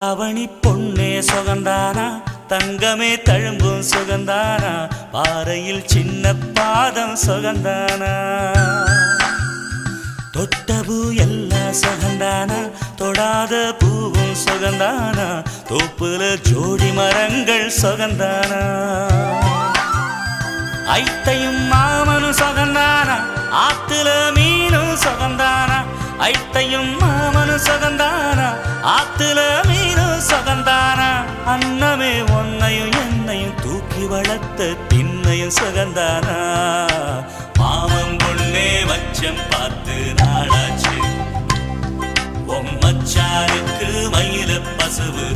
அவனி பொன்னே சுகந்தானா தங்கமே தழும்பும் சுகந்தானா பாறையில் சின்ன பாதம் சுகந்தானா தொட்டபூ எல்லாம் சுகந்தானா தொடாத பூவும் சுகந்தானா தோப்புல ஜோடி மரங்கள் சுகந்தானா ஐத்தையும் மாமனும் சுகந்தானா ஆத்துல மீனும் சுகந்தானா ஐத்தையும் மாமனும் சுகந்தானா ஆத்துல மீனும் சுகந்தானா அன்னமே ஒன்னையும் என்னையும் தூக்கி வளர்த்த திண்ணையும் சுகந்தானா மாமன் பொண்ணே மச்சம் பார்த்து நாளாச்சு மச்சானுக்கு மயில பசுவு